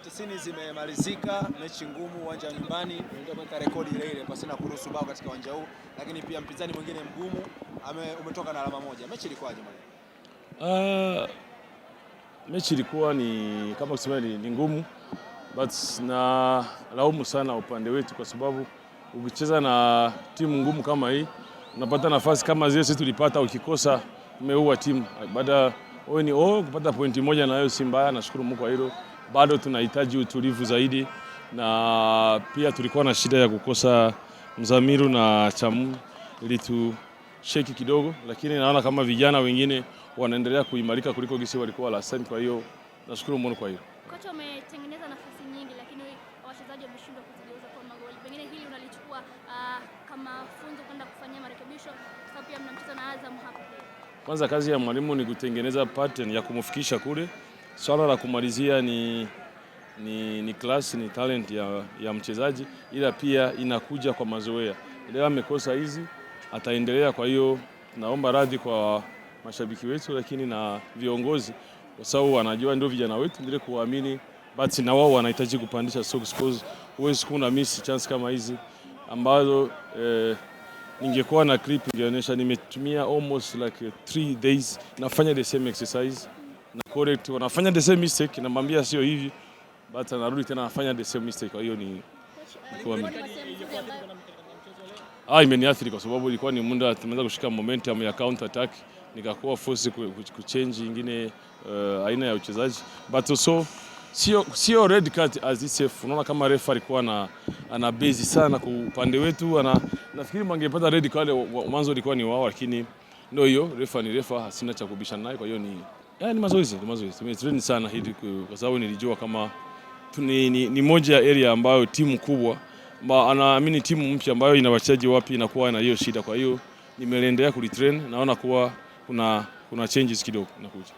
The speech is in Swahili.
90 zimemalizika, mechi ngumu, uwanja wa nyumbani, ndio kuweka rekodi ile ile pasina kuruhusu bao katika uwanja huu, lakini pia mpinzani mwingine mgumu umetoka na alama moja. Mechi ilikuwaje mwalimu? Mechi ilikuwa ni kama kusema ni ngumu, but na laumu sana upande wetu kwa sababu ukicheza na timu ngumu kama hii unapata nafasi kama zile sisi tulipata, ukikosa umeua timu. Baada kupata pointi moja na hiyo si mbaya, nashukuru Mungu kwa hilo. Bado tunahitaji utulivu zaidi, na pia tulikuwa na shida ya kukosa Mzamiru na Chamu ili tu sheki kidogo, lakini naona kama vijana wengine wanaendelea kuimarika kuliko gisi walikuwa last time. Kwa hiyo nashukuru Mungu kwa hiyo. Kocha umetengeneza nafasi nyingi, lakini wachezaji wameshindwa kuzigeuza kwa magoli. Pengine hili unalichukua kama funzo kwenda kufanyia marekebisho, sababu pia mnamcheza na Azam hapa. Kwanza kazi ya mwalimu ni kutengeneza pattern ya kumfikisha kule. Swala la kumalizia ni class, ni talent ya mchezaji, ila pia inakuja kwa mazoea. Leo amekosa hizi, ataendelea. Kwa hiyo naomba radhi kwa mashabiki wetu, lakini na viongozi, kwa sababu wanajua ndio vijana wetu, ndio kuamini, but na wao wanahitaji kupandisha scores. Huwezi kuna miss chance kama hizi ambazo ningekuwa na clip ingeonyesha nimetumia almost like 3 days nafanya the same exercise na correct, wanafanya the same mistake, namwambia sio hivi, but anarudi tena anafanya the same mistake. Kwa hiyo ni imeniathiri kwa sababu ilikuwa ni muda tumeanza kushika momentum ya counter attack, nikakuwa force kuchange nyingine aina ya uchezaji, but also sio red card as itself. Unaona kama refa alikuwa ana base sana kwa upande wetu, nafikiri mangepata red card mwanzo ilikuwa ni wao, lakini ndio hiyo, refa ni refa, hasina cha kubishana naye. Kwa hiyo ni mazoezi. Tumetrain sana hili kwa sababu nilijua kama ni moja ya area ambayo timu kubwa anaamini timu mpya ambayo ina wachezaji wapi inakuwa na hiyo shida. Kwa hiyo nimeendelea kulitrain, naona kuwa kuna changes kidogo inakuja.